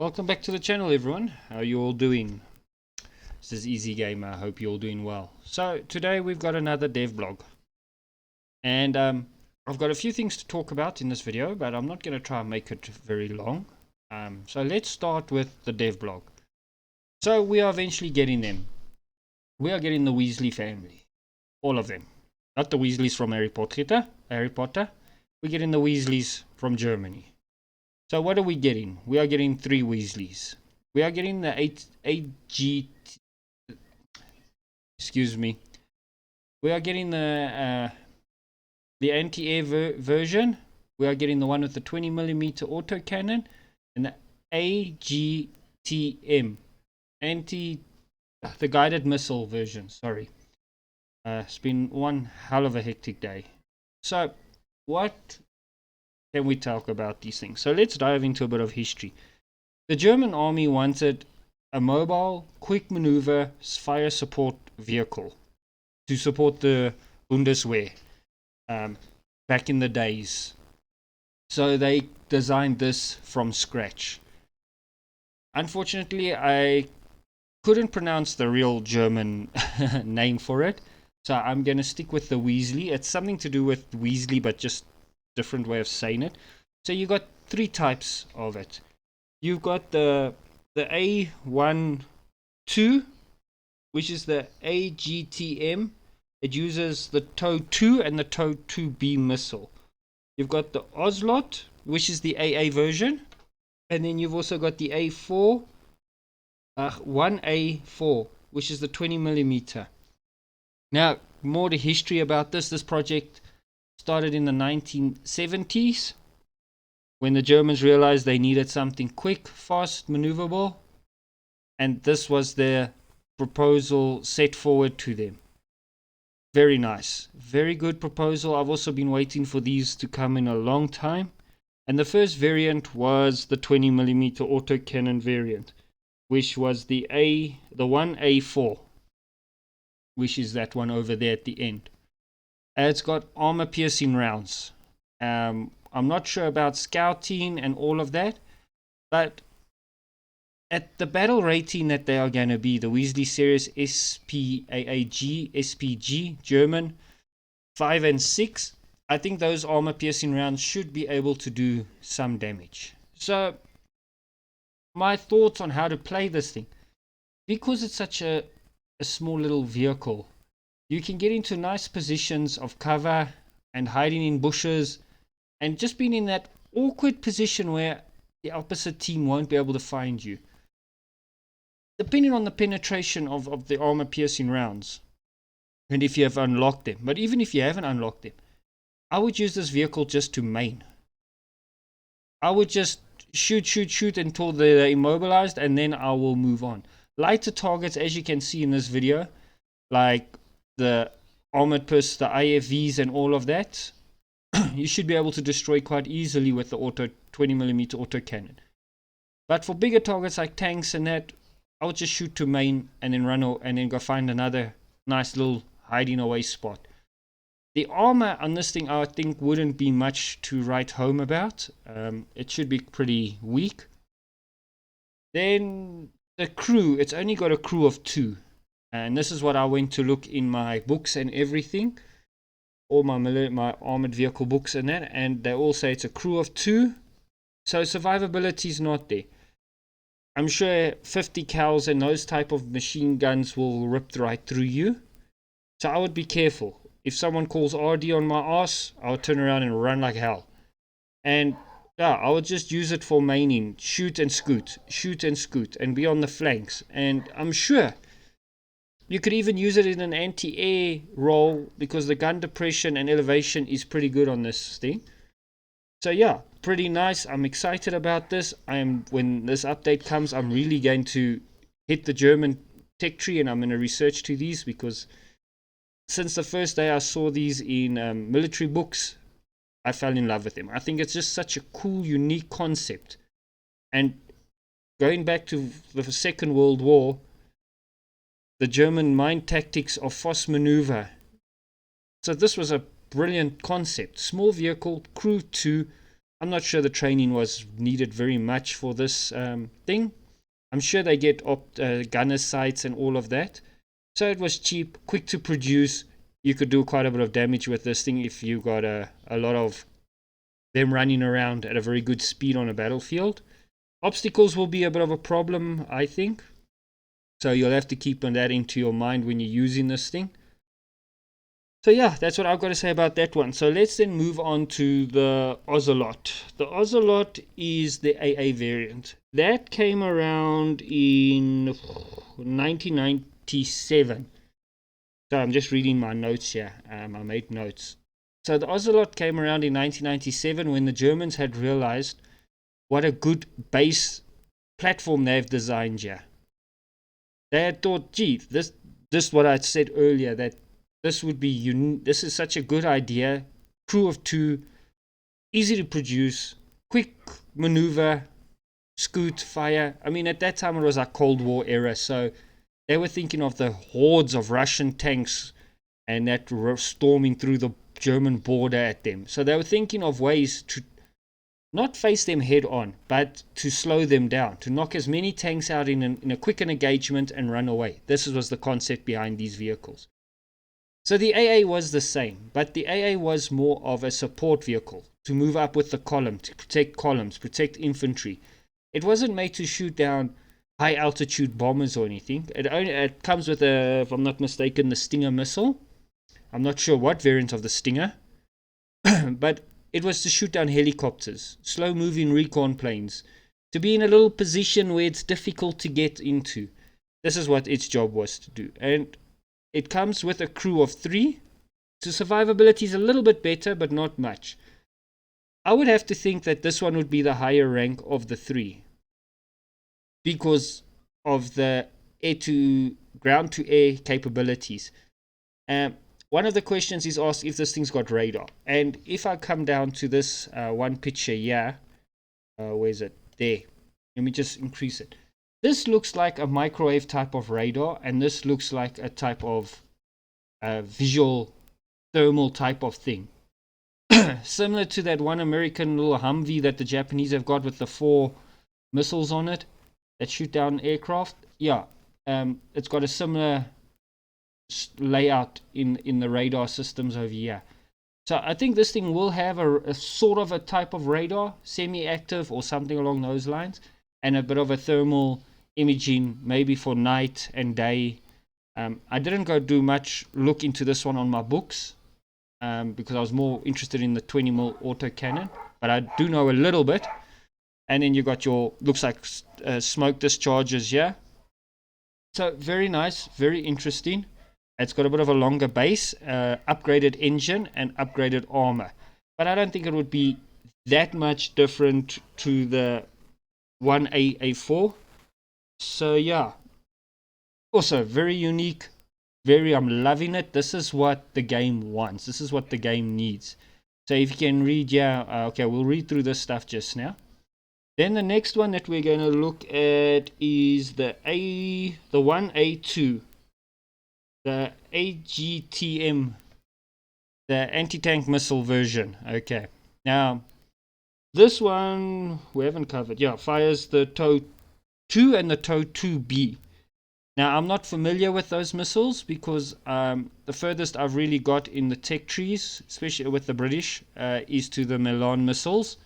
Welcome back to the channel, everyone. How are you all doing? This is Easy Gamer. I hope you're all doing well. So today we've got another dev blog, and I've got a few things to talk about in this video, but I'm not going to try and make it very long. So let's start with the dev blog. So we are eventually getting them. We are getting the Weasley family, all of them, not the Weasleys from Harry Potter. We're getting the Weasleys from Germany. So what are we getting? We are getting 3 Weasleys. We are getting the We are getting the anti-air version. We are getting the one with the 20mm autocannon and the AGTM, the guided missile version. Sorry, it's been one hell of a hectic day. So what can we talk about these things? So let's dive into a bit of history. The German army wanted a mobile, quick maneuver fire support vehicle to support the Bundeswehr back in the days. So they designed this from scratch. Unfortunately, I couldn't pronounce the real German name for it, so I'm going to stick with the Weasley. It's something to do with Weasley, but just different way of saying it. So you got 3 types of it. You've got the A12, which is the AGTM. It uses the TOW2 and the TOW2B missile. You've got the Ozelot, which is the AA version, and then you've also got the A4, which is the 20mm. Now, more the history about this project started in the 1970s when the Germans realized they needed something quick, fast, maneuverable, and this was their proposal set forward to them. Very nice, very good proposal. I've also been waiting for these to come in a long time, and the first variant was the 20mm autocannon variant, which was the 1A4, which is that one over there at the end. It's got armor piercing rounds. I'm not sure about scouting and all of that, but at the battle rating that they are going to be, the Weasley series SPAAG, SPG, German 5 and 6, I think those armor piercing rounds should be able to do some damage. So my thoughts on how to play this thing, because it's such a small little vehicle, you can get into nice positions of cover and hiding in bushes and just being in that awkward position where the opposite team won't be able to find you. Depending on the penetration of the armor piercing rounds and if you have unlocked them. But even if you haven't unlocked them, I would use this vehicle just to main. I would just shoot until they're immobilized, and then I will move on. Lighter targets, as you can see in this video, like the armored personnel, the IFVs and all of that, you should be able to destroy quite easily with the 20mm autocannon. But for bigger targets like tanks and that, I would just shoot to main and then run and then go find another nice little hiding away spot. The armor on this thing, I think, wouldn't be much to write home about. It should be pretty weak. Then the crew, it's only got a crew of 2. And this is what I went to look in my books and everything. All my armored vehicle books and that. And they all say it's a crew of 2. So survivability is not there. I'm sure 50 cals and those type of machine guns will rip right through you. So I would be careful. If someone calls RD on my ass, I'll turn around and run like hell. And yeah, I would just use it for maining. Shoot and scoot, and be on the flanks. And I'm sure you could even use it in an anti-air role because the gun depression and elevation is pretty good on this thing. So yeah, pretty nice. I'm excited about this. When this update comes, I'm really going to hit the German tech tree and I'm going to research to these, because since the first day I saw these in military books, I fell in love with them. I think it's just such a cool, unique concept. And going back to the Second World War, the German mind tactics of force maneuver. So this was a brilliant concept. Small vehicle, crew 2. I'm not sure the training was needed very much for this thing. I'm sure they get gunner sights and all of that. So it was cheap, quick to produce. You could do quite a bit of damage with this thing if you got a lot of them running around at a very good speed on a battlefield. Obstacles will be a bit of a problem, I think. So you'll have to keep that into your mind when you're using this thing. So yeah, that's what I've got to say about that one. So let's then move on to the Ozelot. The Ozelot is the AA variant. That came around in 1997. So I'm just reading my notes here. I made notes. So the Ozelot came around in 1997 when the Germans had realized what a good base platform they've designed here. They had thought, gee, this what I said earlier, that this would be this is such a good idea. Crew of 2, easy to produce, quick maneuver, scoot, fire. I mean, at that time it was a Cold War era, so they were thinking of the hordes of Russian tanks and that were storming through the German border at them. So they were thinking of ways to not face them head on, but to slow them down, to knock as many tanks out in a quick engagement and run away. This was the concept behind these vehicles. So the AA was the same, but the AA was more of a support vehicle to move up with the column, to protect columns, protect infantry. It wasn't made to shoot down high altitude bombers or anything. It comes with if I'm not mistaken, the Stinger missile. I'm not sure what variant of the Stinger, but it was to shoot down helicopters, slow moving recon planes, to be in a little position where it's difficult to get into. This is what its job was to do. And it comes with a crew of 3. So survivability is a little bit better, but not much. I would have to think that this one would be the higher rank of the 3 because of the air to ground to air capabilities. One of the questions is asked if this thing's got radar. And if I come down to this one picture here, where is it? There. Let me just increase it. This looks like a microwave type of radar, and this looks like a type of visual thermal type of thing. Similar to that one American little Humvee that the Japanese have got with the 4 missiles on it that shoot down aircraft. Yeah, it's got a similar layout in the radar systems over here. So I think this thing will have a sort of a type of radar, semi-active or something along those lines, and a bit of a thermal imaging maybe for night and day. I didn't go do much look into this one on my books because I was more interested in the 20mm autocannon, but I do know a little bit. And then you got your, looks like smoke discharges here. So very nice, very interesting. It's got a bit of a longer base, upgraded engine and upgraded armor, but I don't think it would be that much different to the 1A4. So yeah, also very unique, I'm loving it. This is what the game wants, this is what the game needs. So if you can read, yeah, okay, we'll read through this stuff just now. Then the next one that we're going to look at is the 1A2, the AGTM, the anti-tank missile version. Okay, now this one we haven't covered. Yeah, fires the TOW 2 and the TOW 2B. Now I'm not familiar with those missiles because the furthest I've really got in the tech trees, especially with the British, is to the Milan missiles,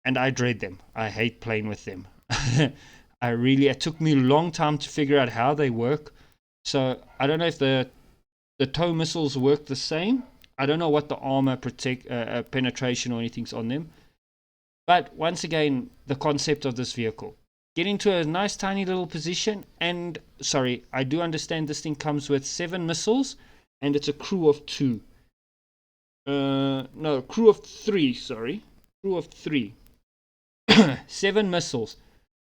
and I dread them. I hate playing with them. It took me a long time to figure out how they work. So I don't know if the TOW missiles work the same. I don't know what the armor penetration or anything's on them. But once again, the concept of this vehicle. Get into a nice tiny little position, and sorry, I do understand this thing comes with 7 missiles and it's a crew of 2. No, crew of 3, sorry. Crew of 3. 7 missiles.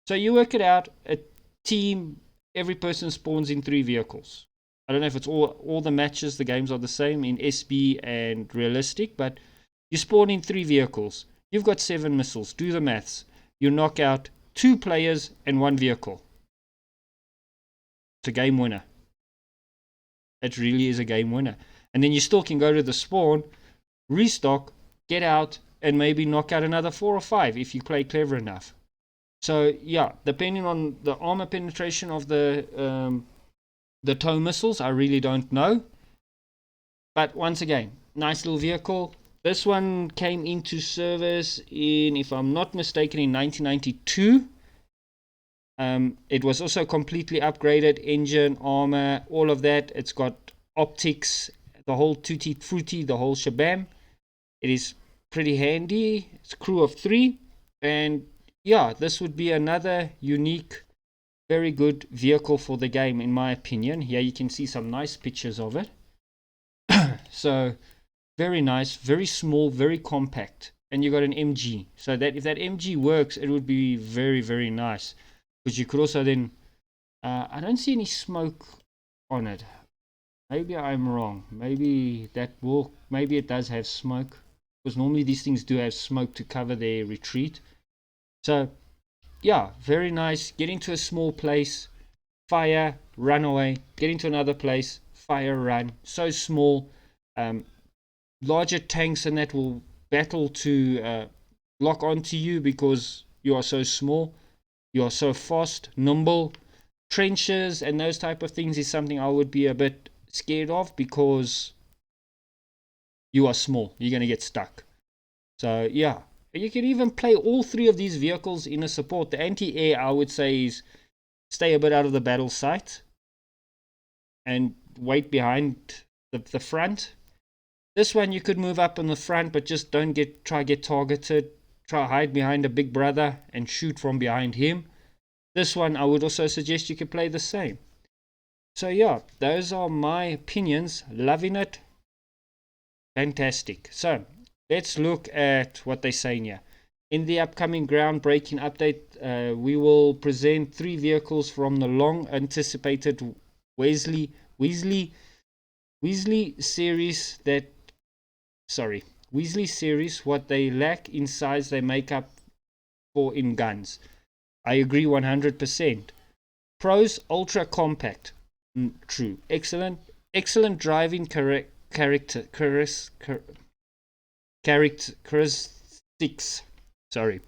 So you work it out, a team, every person spawns in 3 vehicles. I don't know if it's all the matches, the games are the same in SB and realistic, but you spawn in 3 vehicles. You've got 7 missiles. Do the maths. You knock out 2 players and 1 vehicle. It's a game winner. It really is a game winner. And then you still can go to the spawn, restock, get out, and maybe knock out another 4 or 5 if you play clever enough. So yeah, depending on the armor penetration of the tow missiles, I really don't know. But once again, nice little vehicle. This one came into service in, if I'm not mistaken, in 1992. It was also completely upgraded, engine, armor, all of that. It's got optics, the whole tutti frutti, the whole shabam. It is pretty handy. It's a crew of 3, and yeah, this would be another unique, very good vehicle for the game, in my opinion. Here you can see some nice pictures of it. So very nice, very small, very compact, and you got an MG. So that if that MG works, it would be very, very nice, because you could also then I don't see any smoke on it. Maybe I'm wrong. Maybe it does have smoke, because normally these things do have smoke to cover their retreat. So yeah, very nice. Get into a small place, fire, run away. Get into another place, fire, run. So small. Larger tanks and that will battle to lock onto you, because you are so small. You are so fast, nimble. Trenches and those type of things is something I would be a bit scared of, because you are small. You're going to get stuck. So yeah, you can even play all 3 of these vehicles in a support. The anti-air, I would say, is stay a bit out of the battle site and wait behind the front. This one you could move up on the front, but just don't get targeted. Try hide behind a big brother and shoot from behind him. This one I would also suggest you could play the same. So yeah, those are my opinions. Loving it. Fantastic. So let's look at what they say here. In the upcoming groundbreaking update, we will present 3 vehicles from the long anticipated Wiesel series Wiesel series. What they lack in size, they make up for in guns. I agree 100%. Pros: ultra compact. True. Excellent driving characteristics. Sorry.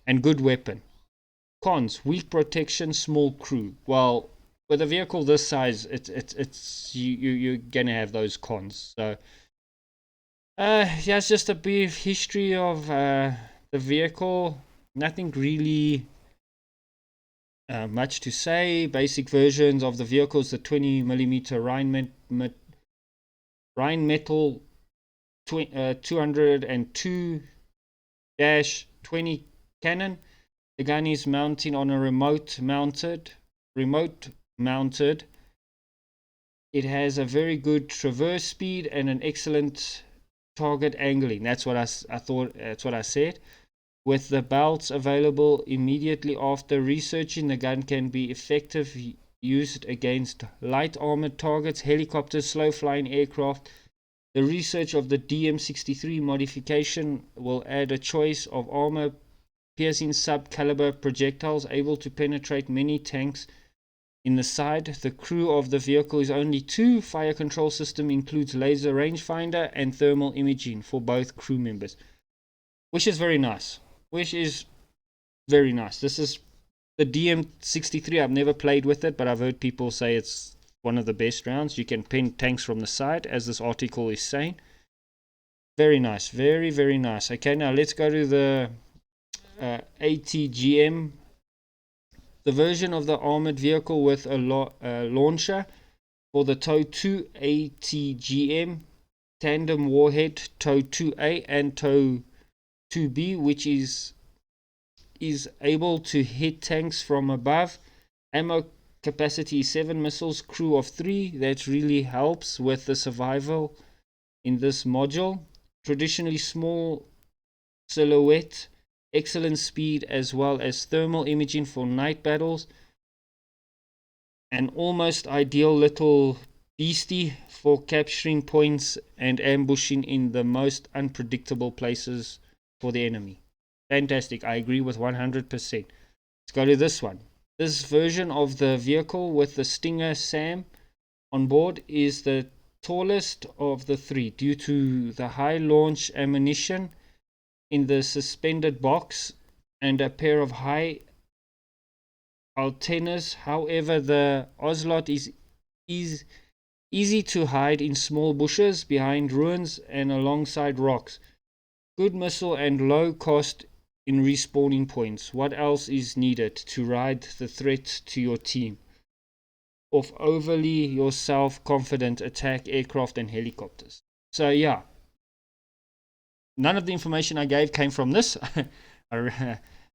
And good weapon. Cons: weak protection, small crew. Well, with a vehicle this size, you're gonna have those cons. So yeah, it's just a brief history of the vehicle. Nothing really much to say. Basic versions of the vehicles: the 20mm Rheinmetall 202-20 cannon. The gun is mounted on a remote mounted. It has a very good traverse speed and an excellent target angling. That's what I thought. That's what I said. With the belts available immediately after researching, the gun can be effectively used against light armored targets, helicopters, slow flying aircraft. The research of the DM63 modification will add a choice of armor piercing sub-caliber projectiles able to penetrate many tanks in the side. The crew of the vehicle is only 2. Fire control system includes laser rangefinder and thermal imaging for both crew members, which is very nice. This is the DM63. I've never played with it, but I've heard people say it's one of the best rounds. You can pin tanks from the side, as this article is saying. Very nice. Very, very nice. Okay, now let's go to the ATGM. The version of the armored vehicle with a launcher for the TOW 2 ATGM tandem warhead TOW 2A and TOW 2B, which is able to hit tanks from above. Ammo capacity 7 missiles, crew of 3. That really helps with the survival in this module. Traditionally small silhouette, excellent speed, as well as thermal imaging for night battles. An almost ideal little beastie for capturing points and ambushing in the most unpredictable places for the enemy. Fantastic. I agree with 100%. Let's go to this one. This version of the vehicle with the Stinger SAM on board is the tallest of the 3 due to the high launch ammunition in the suspended box and a pair of high antennas. However, the Ozelot is easy to hide in small bushes, behind ruins, and alongside rocks. Good missile and low cost in respawning points. What else is needed to ride the threat to your team of overly yourself confident attack aircraft and helicopters? So yeah, none of the information I gave came from this.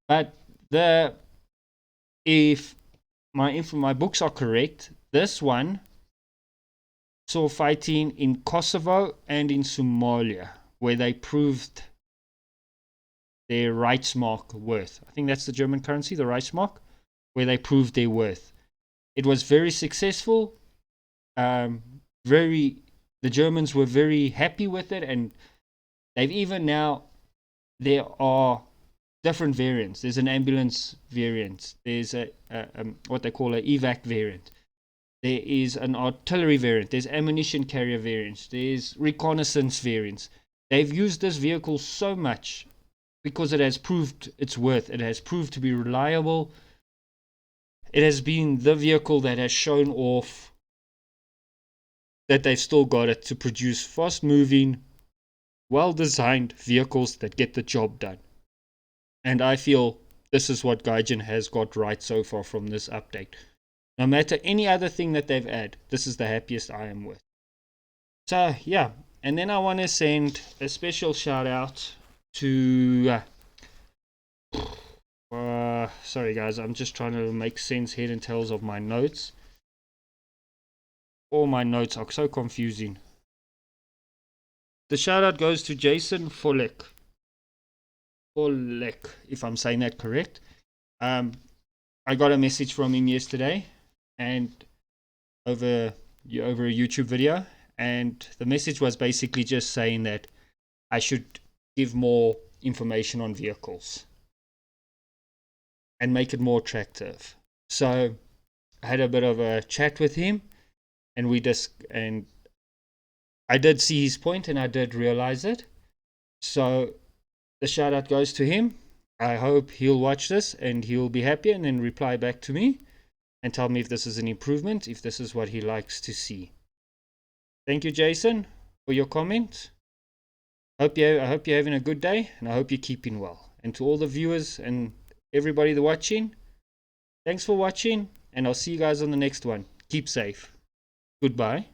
But if my books are correct, this one saw fighting in Kosovo and in Somalia, where they proved their Reichsmark worth. I think that's the German currency, the Reichsmark, where they proved their worth. It was very successful. The Germans were very happy with it, and they've even now, there are different variants. There's an ambulance variant. There's a what they call an evac variant. There is an artillery variant. There's ammunition carrier variants. There's reconnaissance variants. They've used this vehicle so much because it has proved its worth. It has proved to be reliable. It has been the vehicle that has shown off that they've still got it to produce fast-moving, well-designed vehicles that get the job done. And I feel this is what Gaijin has got right so far from this update. No matter any other thing that they've added, this is the happiest I am with. So yeah, and then I want to send a special shout out to sorry guys, I'm just trying to make sense head and tails of my notes. All my notes are so confusing. The shout out goes to Jason foulke, if I'm saying that correct. I got a message from him yesterday, and over a YouTube video, and the message was basically just saying that I should give more information on vehicles and make it more attractive. So I had a bit of a chat with him, and I did see his point, and I did realize it. So the shout out goes to him. I hope he'll watch this and he'll be happy and then reply back to me and tell me if this is an improvement, if this is what he likes to see. Thank you, Jason, for your comment. I hope you're having a good day, and I hope you're keeping well. And to all the viewers and everybody that's watching, thanks for watching, and I'll see you guys on the next one. Keep safe. Goodbye.